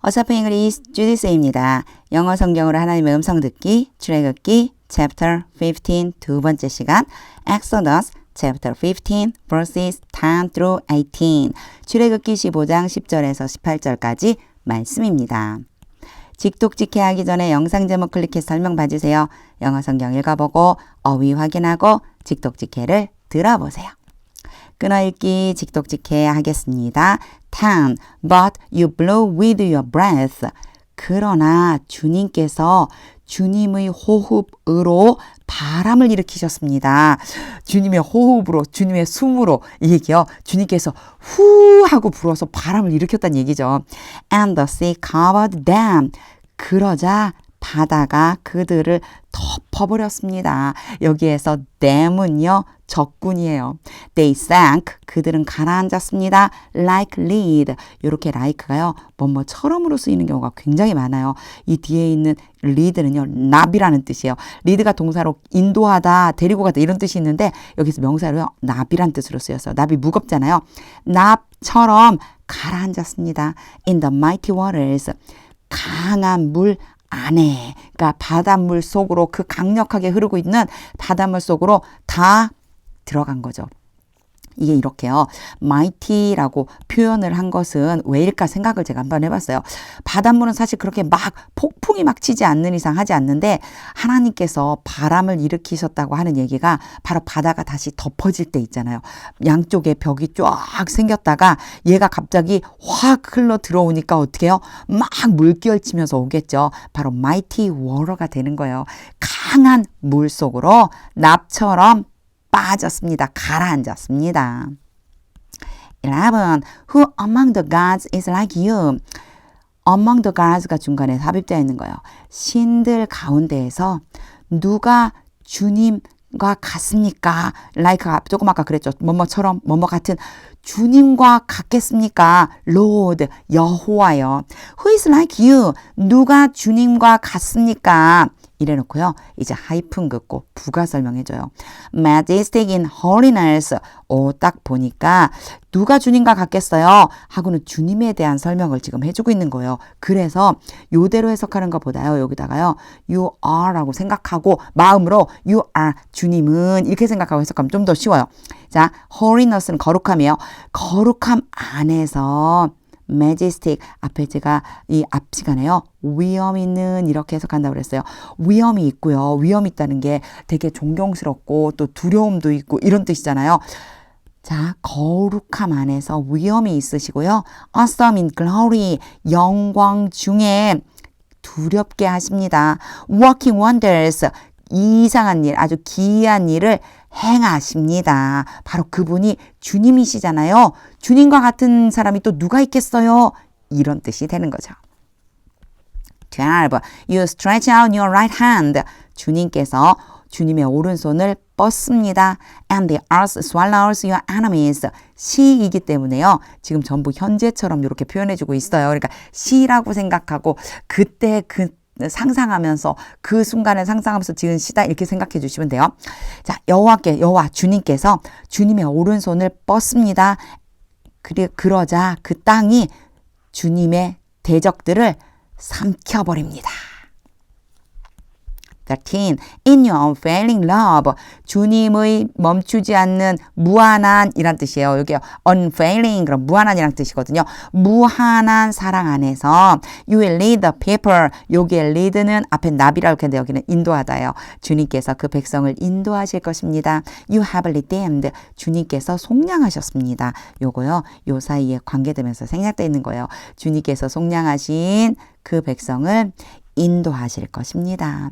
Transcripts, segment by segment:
어차피 잉글리시 주디스입니다. 영어 성경으로 하나님의 음성 듣기, 출애굽기 chapter 15 두 번째 시간 Exodus chapter 15 verses 10 through 18 출애굽기 15장 10절에서 18절까지 말씀입니다. 직독직해 하기 전에 영상 제목 클릭해서 설명 봐주세요. 영어 성경 읽어보고 어휘 확인하고 직독직해를 들어보세요. 끊어읽기 직독직해 하겠습니다. 10. But you blow with your breath. 그러나 주님께서 주님의 호흡으로 바람을 일으키셨습니다. 주님의 호흡으로, 주님의 숨으로 이 얘기요. 주님께서 후 하고 불어서 바람을 일으켰다는 얘기죠. And the sea covered them. 그러자 바다가 그들을 덮어버렸습니다. 여기에서 them은요. 적군이에요. They sank. 그들은 가라앉았습니다. Like lead. 이렇게 like가요. 뭐뭐처럼으로 쓰이는 경우가 굉장히 많아요. 이 뒤에 있는 lead는요. 나비라는 뜻이에요. lead가 동사로 인도하다, 데리고 가다 이런 뜻이 있는데 여기서 명사로요. 나비란 뜻으로 쓰였어요. 나비 무겁잖아요. 납처럼 가라앉았습니다. In the mighty waters. 강한 물 안에, 그러니까 바닷물 속으로 그 강력하게 흐르고 있는 바닷물 속으로 다 들어간 거죠. 이게 이렇게요. mighty라고 표현을 한 것은 왜일까 생각을 제가 한번 해봤어요. 바닷물은 사실 그렇게 막 폭풍이 막 치지 않는 이상 하지 않는데 하나님께서 바람을 일으키셨다고 하는 얘기가 바로 바다가 다시 덮어질 때 있잖아요. 양쪽에 벽이 쫙 생겼다가 얘가 갑자기 확 흘러 들어오니까 어떻게 해요? 막 물결 치면서 오겠죠. 바로 mighty water가 되는 거예요. 강한 물 속으로 납처럼 빠졌습니다. 가라앉았습니다. 11. Who among the gods is like you? Among the gods가 중간에 삽입되어 있는 거예요. 신들 가운데에서 누가 주님과 같습니까? like가 조금 아까 그랬죠. 뭐뭐처럼 뭐뭐 같은 주님과 같겠습니까? Lord, 여호와요. Who is like you? 누가 주님과 같습니까? 이래놓고요. 이제 하이픈 긋고 부가 설명해줘요. Majestic in holiness. 딱 보니까 누가 주님과 같겠어요? 하고는 주님에 대한 설명을 지금 해주고 있는 거예요. 그래서 요대로 해석하는 것보다요. 여기다가요. You are 라고 생각하고 마음으로 you are 주님은 이렇게 생각하고 해석하면 좀 더 쉬워요. 자, holiness는 거룩함이에요. 거룩함 안에서 majestic 앞에 제가 이 앞 시간에요. 위엄 있는 이렇게 해석한다고 그랬어요. 위엄이 있고요. 위엄이 있다는 게 되게 존경스럽고 또 두려움도 있고 이런 뜻이잖아요. 자, 거룩함 안에서 위엄이 있으시고요. awesome in glory 영광 중에 두렵게 하십니다. working wonders 이상한 일, 아주 기이한 일을 행하십니다. 바로 그분이 주님이시잖아요. 주님과 같은 사람이 또 누가 있겠어요? 이런 뜻이 되는 거죠. 12. You stretch out your right hand. 주님께서 주님의 오른손을 뻗습니다. And the earth swallows your enemies. 시이기 때문에요. 지금 전부 현재처럼 이렇게 표현해주고 있어요. 그러니까 시라고 생각하고 그때 상상하면서 그 순간을 상상하면서 지은 시다 이렇게 생각해 주시면 돼요. 자, 여호와 주님께서 주님의 오른손을 뻗습니다. 그러자 그 땅이 주님의 대적들을 삼켜버립니다. 13. In your unfailing love. 주님의 멈추지 않는 무한한 이란 뜻이에요. 여기 unfailing 그럼 무한한이란 뜻이거든요. 무한한 사랑 안에서 you will lead the people. 여기에 lead는 앞에 나비라고 했는데 여기는 인도하다예요. 주님께서 그 백성을 인도하실 것입니다. You have redeemed. 주님께서 속량하셨습니다. 요거요. 요 사이에 관계되면서 생략되어 있는 거예요. 주님께서 속량하신 그 백성을 인도하실 것입니다.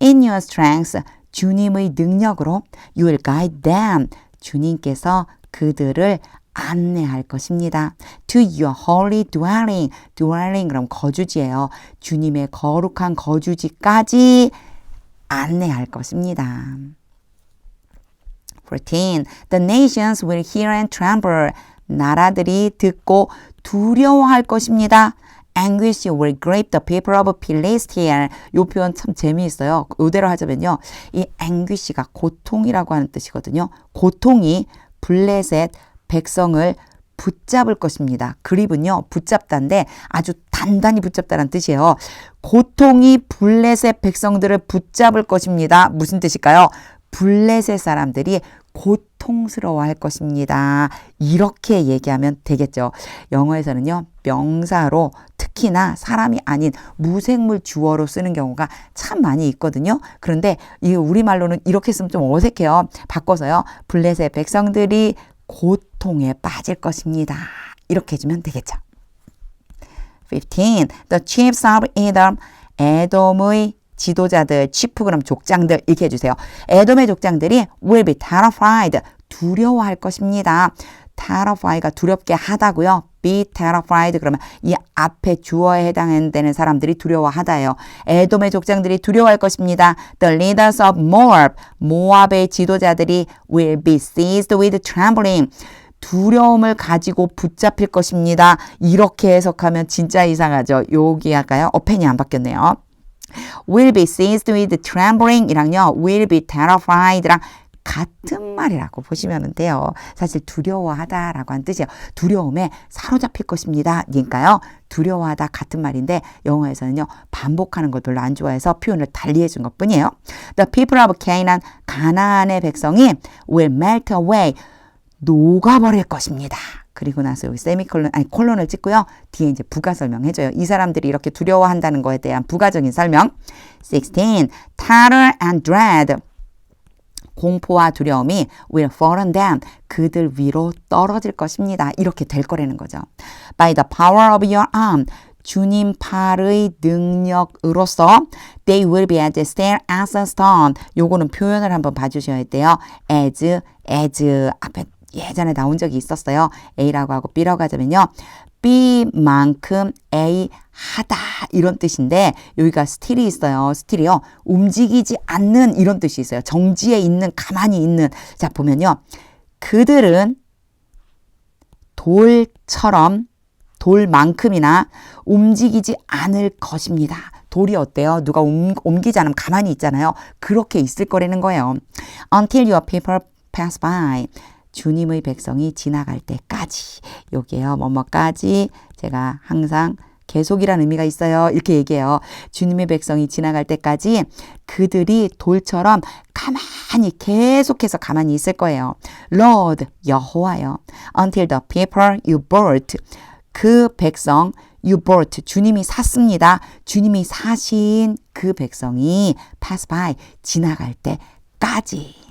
In your strength, 주님의 능력으로 you will guide them. 주님께서 그들을 안내할 것입니다. To your holy dwelling. dwelling 그럼 거주지예요. 주님의 거룩한 거주지까지 안내할 것입니다. 14. The nations will hear and tremble. 나라들이 듣고 두려워할 것입니다. Anguish will grip the people of Philistia. 이 표현 참 재미있어요. 이대로 하자면요. 이 anguish가 고통이라고 하는 뜻이거든요. 고통이 블레셋 백성을 붙잡을 것입니다. 그립은요, 붙잡다인데 아주 단단히 붙잡다라는 뜻이에요. 고통이 블레셋 백성들을 붙잡을 것입니다. 무슨 뜻일까요? 블레셋 사람들이 고통스러워할 것입니다. 이렇게 얘기하면 되겠죠. 영어에서는요, 명사로 특히나 사람이 아닌 무생물 주어로 쓰는 경우가 참 많이 있거든요. 그런데 이 우리말로는 이렇게 쓰면 좀 어색해요. 바꿔서요, 블레셋 백성들이 고통에 빠질 것입니다. 이렇게 해주면 되겠죠. 15. The chiefs of Edom, 에돔의 지도자들, chief 그럼 족장들 이렇게 해주세요. 에돔의 족장들이 will be terrified, 두려워할 것입니다. terrify가 두렵게 하다고요. be terrified 그러면 이 앞에 주어에 해당되는 사람들이 두려워하다예요. 에돔의 족장들이 두려워할 것입니다. The leaders of Moab, 모압의 지도자들이 will be seized with trembling. 두려움을 가지고 붙잡힐 것입니다. 이렇게 해석하면 진짜 이상하죠. 여기 할까요? 어펜이 안 바뀌었네요. will be seized with trembling 이랑요. will be terrified랑 같은 말이라고 보시면 돼요. 사실 두려워하다라고 하는 뜻이에요. 두려움에 사로잡힐 것입니다. 니까요. 두려워하다 같은 말인데 영어에서는요. 반복하는 걸 별로 안 좋아해서 표현을 달리해 준 것뿐이에요. The people of Canaan, 가나안의 백성이 will melt away, 녹아버릴 것입니다. 그리고 나서 여기 세미콜론, 아니 콜론을 찍고요. 뒤에 이제 부가 설명해줘요. 이 사람들이 이렇게 두려워한다는 거에 대한 부가적인 설명. 16. Terror and dread. 공포와 두려움이 will fall on them. 그들 위로 떨어질 것입니다. 이렇게 될 거라는 거죠. By the power of your arm. 주님 팔의 능력으로서 they will be as still as a stone. 요거는 표현을 한번 봐주셔야 돼요. as 앞에 예전에 나온 적이 있었어요. A라고 하고 B라고 하자면요. B만큼 A 하다 이런 뜻인데 여기가 still이 있어요. still이요. 움직이지 않는 이런 뜻이 있어요. 정지에 있는, 가만히 있는. 자 보면요. 그들은 돌처럼 돌만큼이나 움직이지 않을 것입니다. 돌이 어때요? 누가 옮기지 않으면 가만히 있잖아요. 그렇게 있을 거라는 거예요. Until your people pass by. 주님의 백성이 지나갈 때까지. 여기에요. 뭐뭐까지. 제가 항상 계속이라는 의미가 있어요. 이렇게 얘기해요. 주님의 백성이 지나갈 때까지 그들이 돌처럼 가만히 계속해서 가만히 있을 거예요. Lord, 여호와요. Until the people you brought. 그 백성 you brought. 주님이 샀습니다. 주님이 사신 그 백성이 pass by. 지나갈 때까지.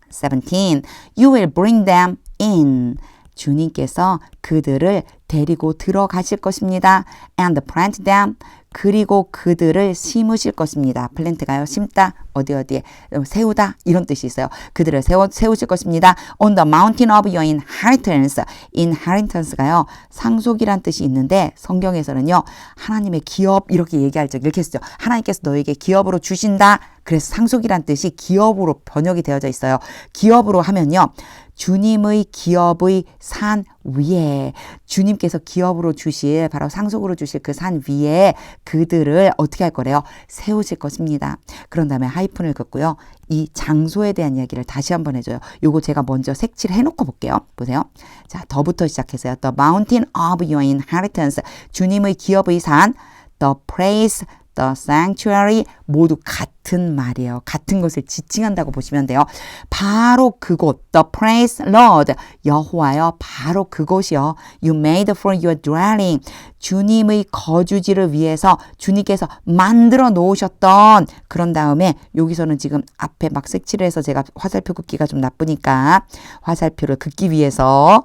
17. You will bring them in. 주님께서 그들을 데리고 들어가실 것입니다. And plant them. 그리고 그들을 심으실 것입니다. 플랜트가요. 심다. 어디에 세우다 이런 뜻이 있어요. 그들을 세우실 것입니다. On the mountain of your inheritance. inheritance가요. 상속이란 뜻이 있는데 성경에서는요. 하나님의 기업 이렇게 얘기할 적 이렇게 쓰죠. 하나님께서 너에게 기업으로 주신다. 그래서 상속이란 뜻이 기업으로 번역이 되어져 있어요. 기업으로 하면요. 주님의 기업의 산 위에 주님께서 기업으로 주실 바로 상속으로 주실 그 산 위에 그들을 어떻게 할 거래요? 세우실 것입니다. 그런 다음에 하이픈을 긋고요. 이 장소에 대한 이야기를 다시 한번 해줘요. 요거 제가 먼저 색칠을 해놓고 볼게요. 보세요. 자, 더부터 시작해서요. The mountain of your inheritance. 주님의 기업의 산. The place, the sanctuary 모두 같은 말이에요. 같은 것을 지칭한다고 보시면 돼요. 바로 그곳, the praise Lord, 여호와여, 바로 그곳이요. You made for your dwelling, 주님의 거주지를 위해서 주님께서 만들어 놓으셨던. 그런 다음에 여기서는 지금 앞에 막 색칠을 해서 제가 화살표 긋기가 좀 나쁘니까 화살표를 긋기 위해서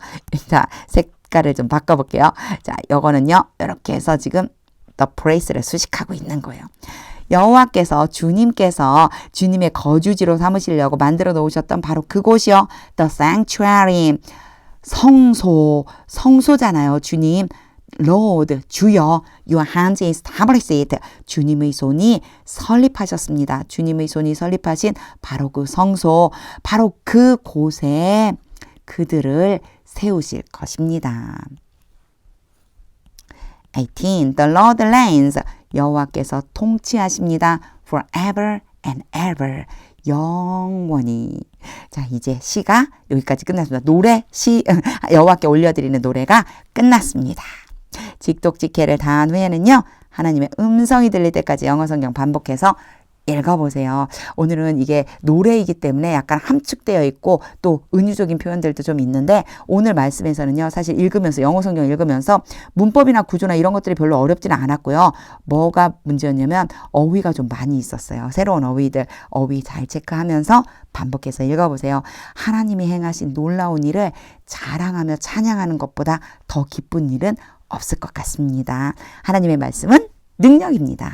자, 색깔을 좀 바꿔볼게요. 자, 요거는요. 이렇게 해서 지금 the place를 수식하고 있는 거예요. 여호와께서 주님께서 주님의 거주지로 삼으시려고 만들어 놓으셨던 바로 그곳이요. The sanctuary. 성소잖아요. 주님. Lord, 주여. Your hands established. 주님의 손이 설립하셨습니다. 주님의 손이 설립하신 바로 그 성소. 바로 그곳에 그들을 세우실 것입니다. 18. The Lord reigns. 여호와께서 통치하십니다. Forever and ever. 영원히. 자, 이제 시가 여기까지 끝났습니다. 노래, 시, 여호와께 올려드리는 노래가 끝났습니다. 직독직해를 다 한 후에는요, 하나님의 음성이 들릴 때까지 영어 성경 반복해서 읽어보세요. 오늘은 이게 노래이기 때문에 약간 함축되어 있고 또 은유적인 표현들도 좀 있는데, 오늘 말씀에서는요, 사실 읽으면서, 영어 성경 읽으면서 문법이나 구조나 이런 것들이 별로 어렵지는 않았고요. 뭐가 문제였냐면 어휘가 좀 많이 있었어요. 새로운 어휘들, 어휘 잘 체크하면서 반복해서 읽어보세요. 하나님이 행하신 놀라운 일을 자랑하며 찬양하는 것보다 더 기쁜 일은 없을 것 같습니다. 하나님의 말씀은 능력입니다.